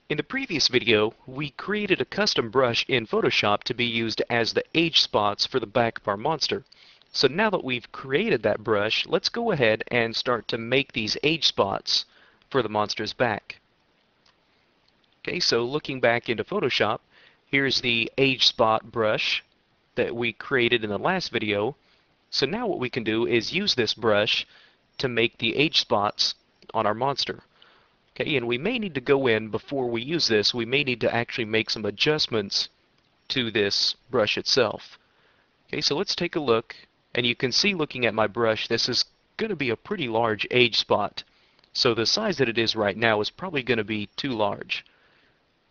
In the previous video, we created a custom brush in Photoshop to be used as the age spots for the back of our monster. So now that we've created that brush, let's go ahead and start to make these age spots for the monster's back. Okay, so looking back into Photoshop, here's the age spot brush that we created in the last video. So now what we can do is use this brush to make the age spots on our monster. Okay, and we may need to go in before we use this, we may need to actually make some adjustments to this brush itself. Okay, so let's take a look, and you can see looking at my brush, this is going to be a pretty large age spot. So the size that it is right now is probably going to be too large.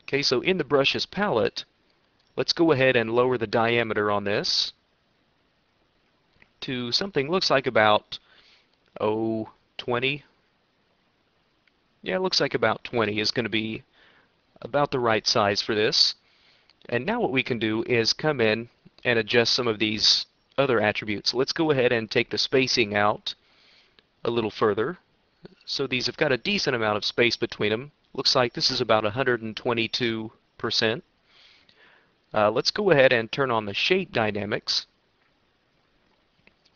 Okay, so in the brush's palette, let's go ahead and lower the diameter on this to something looks like about, 20. Yeah, it looks like about 20 is going to be about the right size for this. And now what we can do is come in and adjust some of these other attributes. Let's go ahead and take the spacing out a little further. So these have got a decent amount of space between them. Looks like this is about 122%. Let's go ahead and turn on the shape dynamics.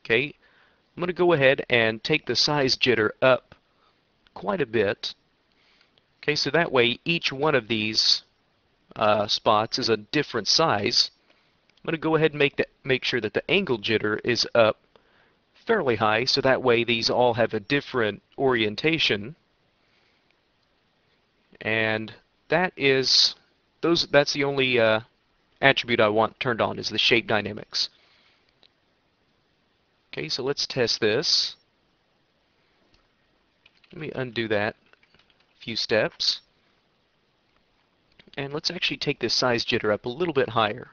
Okay, I'm going to go ahead and take the size jitter up quite a bit. Okay, so that way each one of these spots is a different size. I'm going to go ahead and make sure that the angle jitter is up fairly high, so that way these all have a different orientation. And that's the only attribute I want turned on, is the shape dynamics. Okay, so let's test this. Let me undo that a few steps. And let's actually take this size jitter up a little bit higher.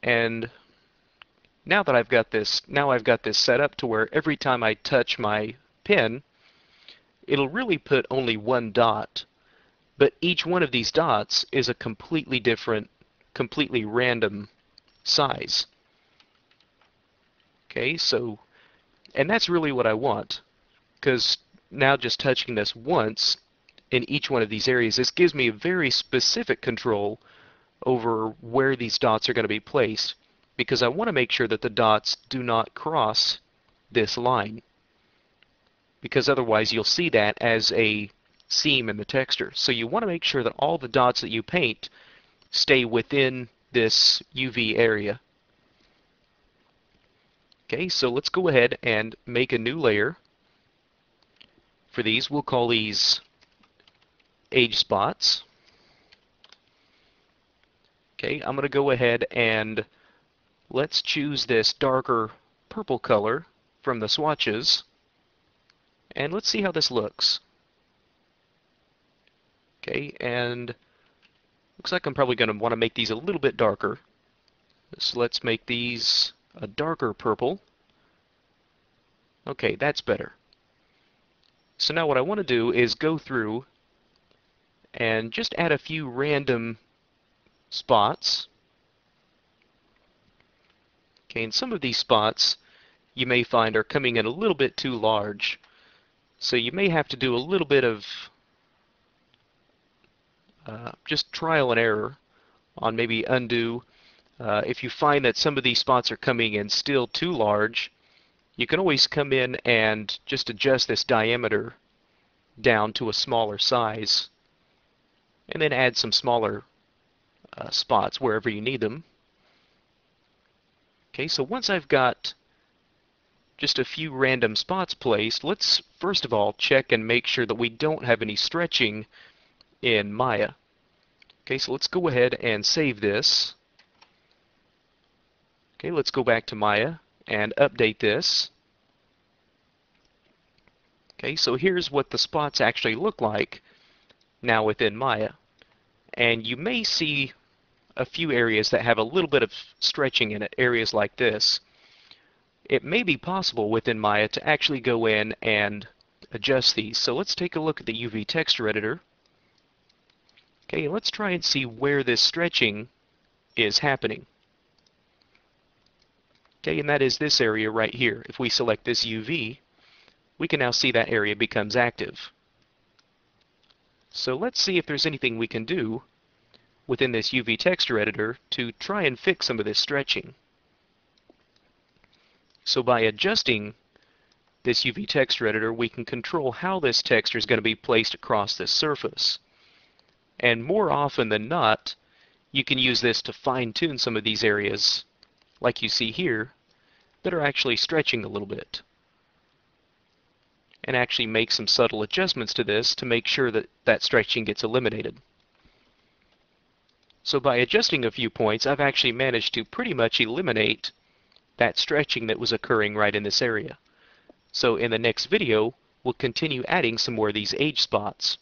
And now that I've got this set up to where every time I touch my pen, it'll really put only one dot. But each one of these dots is a completely different, completely random size. Okay, so, and that's really what I want, because now just touching this once in each one of these areas, this gives me a very specific control over where these dots are going to be placed, because I want to make sure that the dots do not cross this line, because otherwise you'll see that as a seam in the texture. So you want to make sure that all the dots that you paint stay within this UV area. Okay, so let's go ahead and make a new layer. For these, we'll call these age spots. Okay, I'm going to go ahead and let's choose this darker purple color from the swatches, and let's see how this looks. Okay, and looks like I'm probably going to want to make these a little bit darker. So let's make these a darker purple. Okay, that's better. So now what I want to do is go through and just add a few random spots. Okay, and some of these spots you may find are coming in a little bit too large. So you may have to do a little bit of just trial and error on maybe undo. If you find that some of these spots are coming in still too large, you can always come in and just adjust this diameter down to a smaller size, and then add some smaller spots wherever you need them. Okay, so once I've got just a few random spots placed, let's first of all check and make sure that we don't have any stretching in Maya. Okay, so let's go ahead and save this. Okay, let's go back to Maya and update this. Okay, so here's what the spots actually look like now within Maya. And you may see a few areas that have a little bit of stretching in it, areas like this. It may be possible within Maya to actually go in and adjust these. So let's take a look at the UV texture editor. Okay, let's try and see where this stretching is happening. Okay, and that is this area right here. If we select this UV, we can now see that area becomes active. So let's see if there's anything we can do within this UV texture editor to try and fix some of this stretching. So by adjusting this UV texture editor, we can control how this texture is going to be placed across this surface. And more often than not, you can use this to fine-tune some of these areas, like you see here, that are actually stretching a little bit. And actually make some subtle adjustments to this to make sure that that stretching gets eliminated. So by adjusting a few points, I've actually managed to pretty much eliminate that stretching that was occurring right in this area. So in the next video, we'll continue adding some more of these age spots.